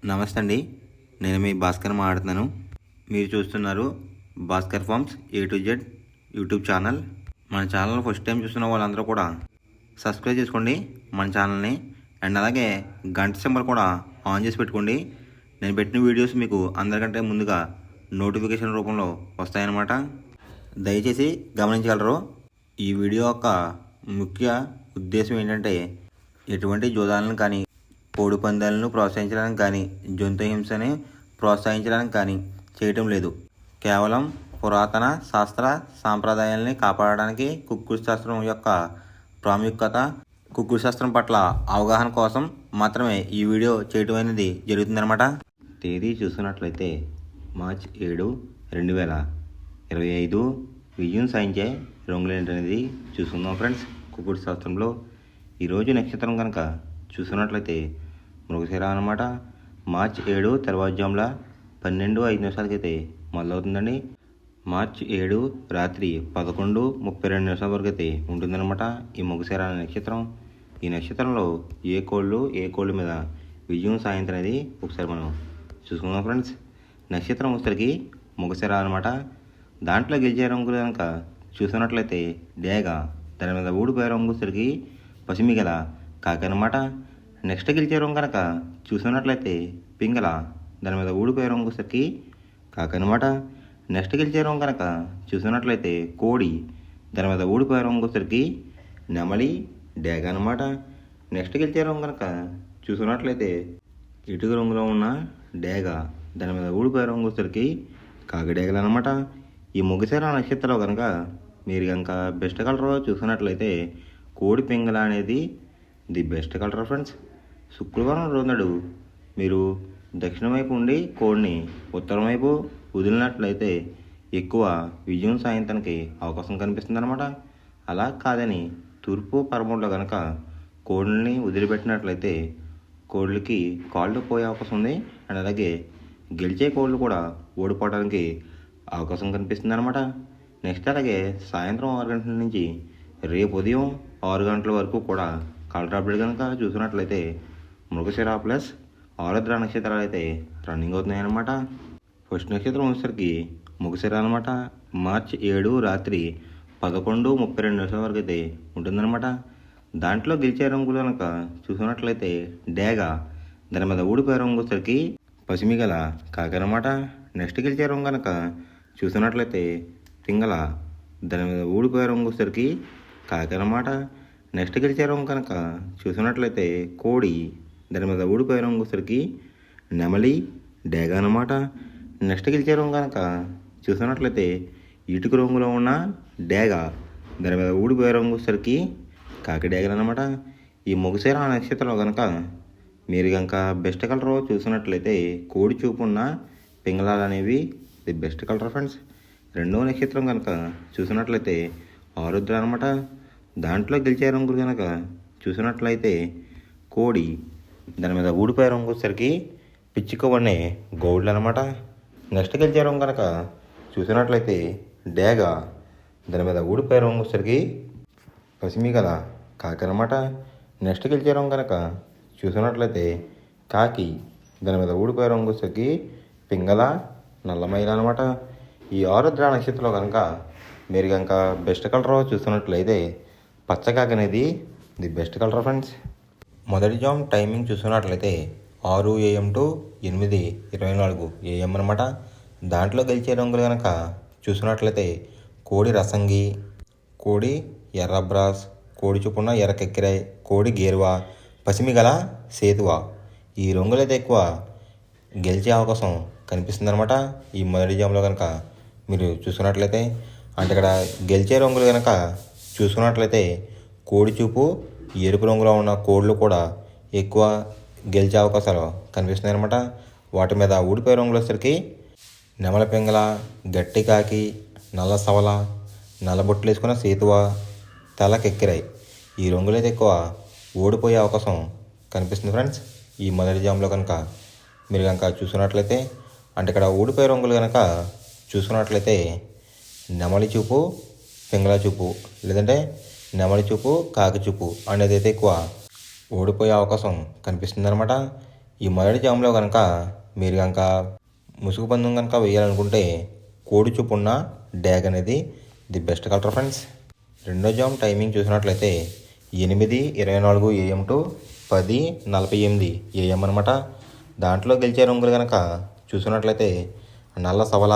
నమస్తే అండి. నేను మీ భాస్కర్ మాట్లాడుతున్నాను. మీరు చూస్తున్నారు Bhaskar farms A to Z YouTube channel. మన ఛానల్ ఫస్ట్ టైం చూస్తున్న వాళ్ళందరూ కూడా సబ్స్క్రైబ్ చేసుకోండి మన ఛానల్ని. అండ్ అలాగే గంట సింబల్ కూడా ఆన్ చేసి పెట్టుకోండి. నేను పెట్టిన వీడియోస్ మీకు అందరికంటే ముందుగా నోటిఫికేషన్ రూపంలో వస్తాయన్నమాట. దయచేసి గమనించగలరు. ఈ వీడియో యొక్క ముఖ్య ఉద్దేశం ఏంటంటే ఎటువంటి జోదాలను కానీ కోడి పందాలను ప్రోత్సహించడానికి కానీ జంతు హింసని ప్రోత్సహించడానికి కానీ చేయటం లేదు. కేవలం పురాతన శాస్త్ర సాంప్రదాయాల్ని కాపాడడానికి కుక్కుడు శాస్త్రం యొక్క ప్రాముఖ్యత, కుక్కుడు శాస్త్రం పట్ల అవగాహన కోసం మాత్రమే ఈ వీడియో చేయటం అనేది జరుగుతుందన్నమాట. తేదీ చూసుకున్నట్లయితే మార్చ్ 7, 2025 విజయం సాధించే రంగులు ఏంటనేది చూసుకుందాం ఫ్రెండ్స్. కుక్కుడు శాస్త్రంలో ఈరోజు నక్షత్రం కనుక చూసుకున్నట్లయితే మృగశిర అన్నమాట. మార్చ్ 7 తెల్లవారుజాముల 12:05 మొదలవుతుందండి. మార్చ్ 7 రాత్రి 11:32 వరకు అయితే ఉంటుందన్నమాట ఈ మృగశిర అనే నక్షత్రం. ఈ నక్షత్రంలో ఏ కోళ్ళు మీద విజయం సాధించడం అనేది ఒకసారి మనం చూసుకుందాం ఫ్రెండ్స్. నక్షత్రం వచ్చేసరికి మృగశిర అనమాట. దాంట్లో గెలిచే రంగులు కనుక చూసుకున్నట్లయితే డేగ, దాని మీద ఊడిపోయే రంగు వచ్చేసరికి పసిమిగల కాకి అనమాట. నెక్స్ట్ గెలిచే రంగు కనుక చూసుకున్నట్లయితే పింగళ, దాని మీద ఊడిపోయే రంగు వచ్చేసరికి కాకి అనమాట. నెక్స్ట్ గెలిచే రంగు కనుక చూసుకున్నట్లయితే కోడి, దాని మీద ఊడిపోయే రంగు వచ్చేసరికి నెమలి, డేగ అనమాట. నెక్స్ట్ గెలిచే రంగు కనుక చూసుకున్నట్లయితే ఇటుక రంగులో ఉన్న డేగ, దాని మీద ఊడిపోయే రంగు వచ్చేసరికి కాకిడేగలు అనమాట. ఈ మృగశిర నక్షత్రంలో కనుక మీరు కనుక బెస్ట్ కలర్ చూసుకున్నట్లయితే కోడి పింగళ అనేది ది బెస్ట్ కలర్ ఫ్రెండ్స్. శుక్రవారం రోజు మీరు దక్షిణం వైపు ఉండి కోడిని ఉత్తరం వైపు వదిలినట్లయితే ఎక్కువ విజయం సాధించడానికి అవకాశం కనిపిస్తుంది అనమాట. అలా కాదని తూర్పు పరమూడులో కనుక కోడిని వదిలిపెట్టినట్లయితే కోళ్ళకి కాళ్ళు పోయే అవకాశం ఉంది. అండ్ అలాగే గెలిచే కోళ్ళు కూడా ఓడిపోవడానికి అవకాశం కనిపిస్తుంది అనమాట. నెక్స్ట్ అలాగే సాయంత్రం 6 గంటల నుంచి రేపు ఉదయం 6 గంటల వరకు కూడా కలర్ అప్డేట్ కనుక చూసినట్లయితే మృగశిర ప్లస్ ఆరుద్ర నక్షత్రాలు అయితే రన్నింగ్ అవుతున్నాయి అన్నమాట. ఫస్ట్ నక్షత్రం వచ్చేసరికి మృగశిర అనమాట. మార్చ్ 7 రాత్రి 11:32 వరకు అయితే ఉంటుందన్నమాట. దాంట్లో గెలిచే రంగులు కనుక చూసినట్లయితే డేగ, దాని మీద ఊడిపోయే రంగు వచ్చేసరికి పసిమిగల కాకి అనమాట. నెక్స్ట్ గెలిచే రంగు కనుక చూసినట్లయితే పింగళ, దాని మీద ఊడిపోయే రంగు వచ్చేసరికి కాకి అనమాట. నెక్స్ట్ గెలిచే రంగు కనుక చూసినట్లయితే కోడి, దాని మీద ఊడిపోయే రంగు వచ్చేసరికి నెమలి, డేగ అనమాట. నెక్స్ట్ గెలిచే రంగు కనుక చూసినట్లయితే ఇటుక రంగులో ఉన్న డేగ, దాని మీద ఊడిపోయే రంగు వచ్చేసరికి కాకి డేగలు అనమాట. ఈ మృగశిర నక్షత్రంలో కనుక మీరు కనుక బెస్ట్ కలర్ చూసినట్లయితే కోడి చూపు ఉన్న పింగళాలు అనేవి ది బెస్ట్ కలర్ ఫ్రెండ్స్. రెండవ నక్షత్రం కనుక చూసినట్లయితే ఆరుద్ర అనమాట. దాంట్లో గెలిచే రంగులు కనుక చూసినట్లయితే కోడి, దాని మీద ఊడిపోయే రంగు వచ్చేసరికి పిచ్చికొవనే గౌడ్లు అనమాట. నెక్స్ట్ గెలిచే రంగు కనుక చూసినట్లయితే డేగ, దాని మీద ఊడిపోయే రంగు వచ్చేసరికి పసిమిగల కాకి అనమాట. నెక్స్ట్ గెలిచే రంగు కనుక చూసినట్లయితే కాకి, దాని మీద ఊడిపోయే రంగు వచ్చేసరికి పింగళ, నల్లమైల అనమాట. ఈ ఆరుద్ర నక్షత్రంలో కనుక మీరు కనుక బెస్ట్ కలర్ చూస్తున్నట్లయితే పచ్చకాకి అనేది ది బెస్ట్ కలర్ ఫ్రెండ్స్. మొదటి జామ్ టైమింగ్ చూసుకున్నట్లయితే 6 AM to 8:24 AM అనమాట. దాంట్లో గెలిచే రంగులు కనుక చూసుకున్నట్లయితే కోడి రసంగి, కోడి ఎర్రబ్రాస్, కోడి చూపున్న ఎర్ర కెక్కిరాయ్, కోడి గేరువా, పసిమిగల సేతువ. ఈ రంగులైతే ఎక్కువ గెలిచే అవకాశం కనిపిస్తుంది అనమాట ఈ మొదటి జామ్లో కనుక మీరు చూసుకున్నట్లయితే. అంటే ఇక్కడ గెలిచే రంగులు కనుక చూసుకున్నట్లయితే కోడి చూపు ఎరుపు రంగులో ఉన్న కోళ్ళు కూడా ఎక్కువ గెలిచే అవకాశాలు కనిపిస్తున్నాయి అనమాట. వాటి మీద ఊడిపోయే రంగులు వచ్చేసరికి నెమల పింగళ, గట్టి కాకి, నల్ల సవల, నల్ల బొట్లు వేసుకున్న సేతువ, తెల్లకెక్కిరాయి. ఈ రంగులు అయితే ఎక్కువ ఓడిపోయే అవకాశం కనిపిస్తుంది ఫ్రెండ్స్ ఈ మొదటి జామ్లో కనుక మీరు కనుక చూసుకున్నట్లయితే. అంటే ఇక్కడ ఊడిపోయే రంగులు కనుక చూసుకున్నట్లయితే నెమలి చూపు, పింగళ చూపు, లేదంటే నెమలి చూపు, కాకి చూపు అనేది అయితే ఎక్కువ ఓడిపోయే అవకాశం కనిపిస్తుంది అనమాట ఈ మొదటి జామ్లో కనుక మీరు కనుక ముసుగు పందెం కనుక వేయాలనుకుంటే కోడి చూపున్న డ్యాగ్ అనేది ది బెస్ట్ కలర్ ఫ్రెండ్స్. రెండో జామ్ టైమింగ్ చూసినట్లయితే 8:24 AM టు 10:48 AM అనమాట. దాంట్లో గెలిచే రంగులు కనుక చూసినట్లయితే నల్ల సవల,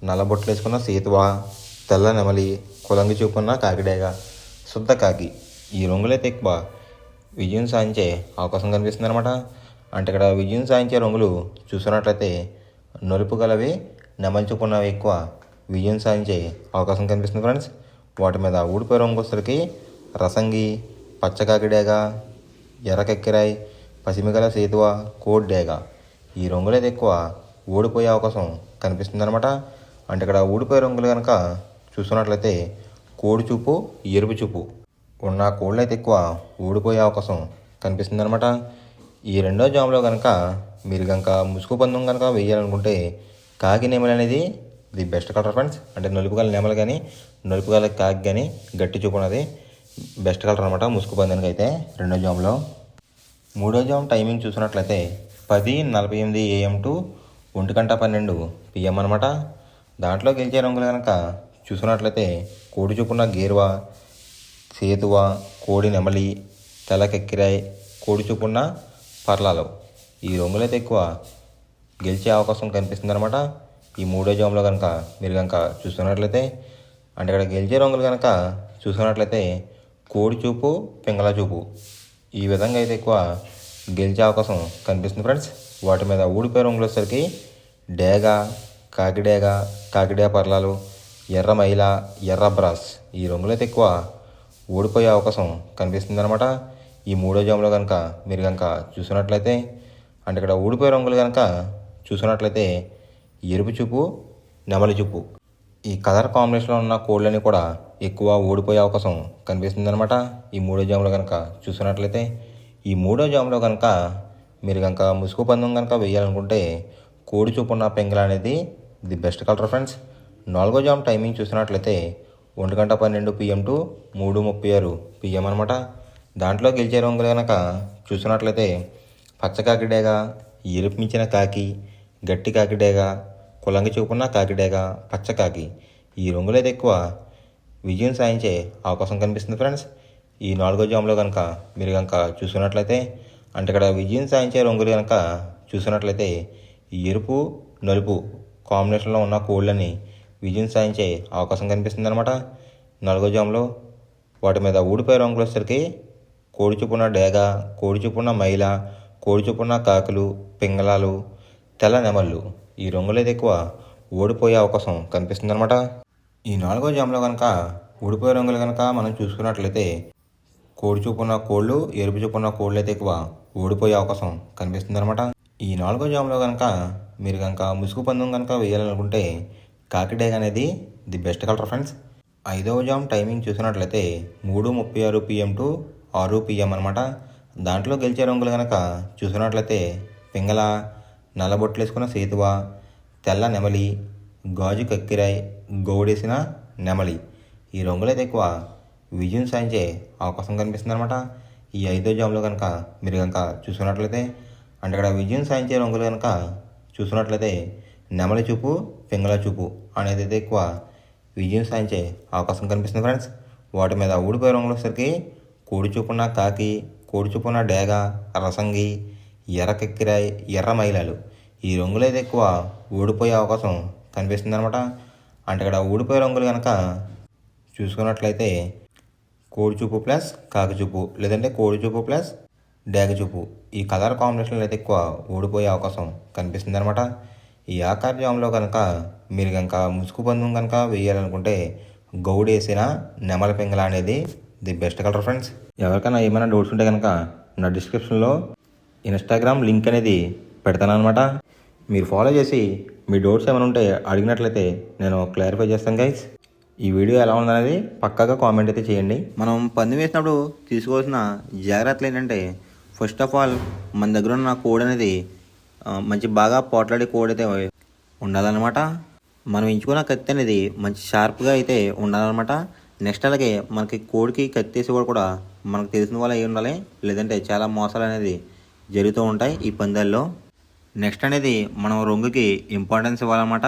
నల్ల బొట్లు వేసుకున్న సీతువ, తెల్ల నెమలి, కులంగి చూపున్న కాకిడేగ, శుద్ధ కాకి. ఈ రంగులైతే ఎక్కువ విజయం సాధించే అవకాశం కనిపిస్తుంది అనమాట. అంటే ఇక్కడ విజయం సాధించే రంగులు చూసినట్లయితే నలుపు గలవి, నెమలి చూపున్నవి ఎక్కువ విజయం సాధించే అవకాశం కనిపిస్తుంది ఫ్రెండ్స్. వాటి మీద ఊడిపోయే రంగు వచ్చేసరికి రసంగి, పచ్చకాకిడేగ, ఎర్రకెక్కిరాయి, పసిమిగల సేతువ, కోడ్ డేగ. ఈ రంగులైతే ఎక్కువ ఓడిపోయే అవకాశం కనిపిస్తుంది అనమాట. అంటే ఇక్కడ ఊడిపోయే రంగులు కనుక చూసుకున్నట్లయితే కోడి చూపు, ఎరుపు చూపు ఉన్న కోళ్ళు అయితే ఎక్కువ ఓడిపోయే అవకాశం కనిపిస్తుంది అనమాట. ఈ రెండో జామ్లో కనుక మీరు కనుక ముసుగు పందెం కనుక వేయాలనుకుంటే కాకి నెమలి అనేది ది బెస్ట్ కలర్ ఫ్రెండ్స్. అంటే నలుపు గల నెమలి కానీ నలుపు గల కాకి కానీ గట్టి చూపు ఉన్నది బెస్ట్ కలర్ అనమాట ముసుగు పందానికి అయితే రెండో జామ్లో. మూడో జామ్ టైమింగ్ చూసినట్లయితే 10:48 AM టు 1:12 PM అనమాట. దాంట్లో గెలిచే రంగులు కనుక చూసినట్లయితే కోడి చూపున్న గేరువ, సేతువ, కోడి నెమలి, తెల్లకెక్కిరాయి, కోడి చూపున్న పర్లాలు. ఈ రంగులైతే ఎక్కువ గెలిచే అవకాశం కనిపిస్తుంది అనమాట. ఈ మూడో జామ్లో కనుక మీరు కనుక చూస్తున్నట్లయితే అంటే ఇక్కడ గెలిచే రంగులు కనుక చూసుకున్నట్లయితే కోడి చూపు, పింగళ చూపు ఈ విధంగా అయితే ఎక్కువ గెలిచే అవకాశం కనిపిస్తుంది ఫ్రెండ్స్. వాటి మీద ఊడిపోయే రంగులు వచ్చేసరికి డేగ, కాకిడేగ, కాకిడే పర్లాలు, ఎర్ర మైల, ఎర్ర బ్రాస్. ఈ రంగులైతే ఎక్కువ ఓడిపోయే అవకాశం కనిపిస్తుంది అనమాట. ఈ మూడో జామ్లో కనుక మీరు కనుక చూసినట్లయితే అంటే ఇక్కడ ఊడిపోయే రంగులు కనుక చూసినట్లయితే ఎరుపు చూపు, నెమలి చూపు ఈ కలర్ కాంబినేషన్లో ఉన్న కోళ్ళని కూడా ఎక్కువ ఓడిపోయే అవకాశం కనిపిస్తుంది అనమాట. ఈ మూడో జామ్లో కనుక చూసినట్లయితే ఈ మూడో జామ్లో కనుక మీరు కనుక ముసుగు పందెం కనుక వేయాలనుకుంటే కోడి చూపు ఉన్న పెంగళ అనేది ది బెస్ట్ కలర్ ఫ్రెండ్స్. నాలుగో జామ్ టైమింగ్ చూసినట్లయితే 1:12 PM టు 3:36 PM అనమాట. దాంట్లో గెలిచే రంగులు కనుక చూసినట్లయితే పచ్చకాకిడేగ, ఎరుపు మించిన కాకి, గట్టి కాకిడేగ, కులంగి చూపున్న కాకిడేగ, పచ్చకాకి. ఈ రంగులైతే ఎక్కువ విజయం సాధించే అవకాశం కనిపిస్తుంది ఫ్రెండ్స్. ఈ నాలుగో జామ్లో కనుక మీరు కనుక చూసినట్లయితే అంటే ఇక్కడ విజయం సాధించే రంగులు కనుక చూసినట్లయితే ఎరుపు, నలుపు కాంబినేషన్లో ఉన్న కోళ్ళని విజయం సాధించే అవకాశం కనిపిస్తుంది అనమాట. నాలుగో జామ్లో వాటి మీద ఊడిపోయే రంగులు వచ్చేసరికి కోడి చూపున్న డేగ, కోడి చూపున్న మైల, కోడి చూపున్న కాకులు, పింగళాలు, తెల్ల నెమళ్ళు. ఈ రంగులైతే ఎక్కువ ఓడిపోయే అవకాశం కనిపిస్తుంది అనమాట. ఈ నాలుగో జామ్లో కనుక ఊడిపోయే రంగులు కనుక మనం చూసుకున్నట్లయితే కోడి చూపున్న కోళ్ళు, ఎరుపు చూపున్న కోళ్ళు అయితే ఎక్కువ ఓడిపోయే అవకాశం కనిపిస్తుంది అనమాట. ఈ నాలుగో జామ్లో కనుక మీరు కనుక ముసుగు పందెం కనుక వేయాలనుకుంటే కాకిడేగ అనేది ది బెస్ట్ కలర్ ఫ్రెండ్స్. ఐదవ జామ్ టైమింగ్ చూసినట్లయితే 3:36 PM టు 6 PM అనమాట. దాంట్లో గెలిచే రంగులు కనుక చూసినట్లయితే పింగళ, నల్లబొట్లు వేసుకున్న సేతువ, తెల్ల నెమలి, గాజు కక్కిరాయి, గౌడేసిన నెమలి. ఈ రంగులైతే ఎక్కువ విజయం సాధించే అవకాశం కనిపిస్తుంది అనమాట. ఈ ఐదో జామ్లో కనుక మీరు కనుక చూసుకున్నట్లయితే అంటే ఇక్కడ విజయం సాధించే రంగులు కనుక చూసుకున్నట్లయితే నెమలి చూపు, పింగళ చూపు అనేది అయితే ఎక్కువ విజయం సాధించే అవకాశం కనిపిస్తుంది ఫ్రెండ్స్. వాటి మీద ఊడిపోయే రంగులు వచ్చేసరికి కోడి చూపున్న కాకి, కోడి చూపున్న డేగ, రసంగి, ఎర్రకెక్కిరాయి, ఎర్ర మైలాలు. ఈ రంగులైతే ఎక్కువ ఓడిపోయే అవకాశం కనిపిస్తుంది అనమాట. అంటే ఇక్కడ ఊడిపోయే రంగులు కనుక చూసుకున్నట్లయితే కోడి చూపు ప్లస్ కాకి చూపు లేదంటే కోడి చూపు ప్లస్ డేగ చూపు ఈ కలర్ కాంబినేషన్లో అయితే ఎక్కువ ఓడిపోయే అవకాశం కనిపిస్తుంది అనమాట. ఈ ఆకార జామ్లో కనుక మీరు కనుక ముసుగు పందెం కనుక వేయాలనుకుంటే గౌడేసిన నెమల పింగళ అనేది ది బెస్ట్ కలర్ ఫ్రెండ్స్. ఎవరికైనా ఏమైనా డౌట్స్ ఉంటే కనుక నా డిస్క్రిప్షన్లో ఇన్స్టాగ్రామ్ లింక్ అనేది పెడతాను అనమాట. మీరు ఫాలో చేసి మీ డౌట్స్ ఏమైనా ఉంటే అడిగినట్లయితే నేను క్లారిఫై చేస్తాను గైస్. ఈ వీడియో ఎలా ఉందనేది పక్కాగా కామెంట్ అయితే చేయండి. మనం పందెం వేసినప్పుడు తీసుకోవాల్సిన జాగ్రత్తలు ఏంటంటే ఫస్ట్ ఆఫ్ ఆల్ మన దగ్గర ఉన్న కోడ్ అనేది మంచి బాగా పోట్లాడే కోడ్ అయితే ఉండాలన్నమాట. మనం ఎంచుకున్న కత్తి అనేది మంచి షార్ప్గా అయితే ఉండాలన్నమాట. నెక్స్ట్ అలాగే మనకి కోడికి కత్తి వేసేవాడు కూడా మనకు తెలిసిన వాళ్ళు అయి ఉండాలి. లేదంటే చాలా మోసాలు అనేది జరుగుతూ ఉంటాయి ఈ పందాల్లో. నెక్స్ట్ అనేది మనం రంగుకి ఇంపార్టెన్స్ ఇవ్వాలన్నమాట.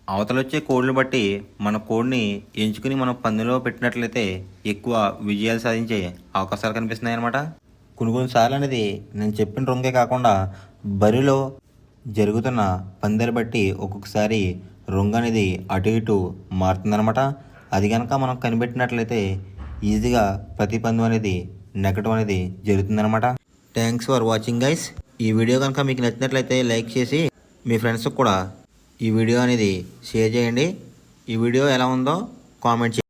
అవతల వచ్చే కోడ్లు బట్టి మన కోడ్ని ఎంచుకుని మనం పందెంలో పెట్టినట్లయితే ఎక్కువ విజయాలు సాధించే అవకాశాలు కనిపిస్తున్నాయి అన్నమాట. కొన్నిసార్లు అనేది నేను చెప్పిన రంగే కాకుండా బరిలో జరుగుతున్న పందాలు బట్టి ఒక్కొక్కసారి రంగు అనేది అటు ఇటు మారుతుందన్నమాట. అది కనుక మనం కనిపెట్టినట్లయితే ఈజీగా ప్రతి పందెం అనేది నెగ్గడం అనేది జరుగుతుందన్నమాట. Thanks for watching guys. ఈ వీడియో కనుక మీకు నచ్చినట్లయితే లైక్ చేసి మీ ఫ్రెండ్స్కి కూడా ఈ వీడియో అనేది షేర్ చేయండి. ఈ వీడియో ఎలా ఉందో కామెంట్ చేయండి.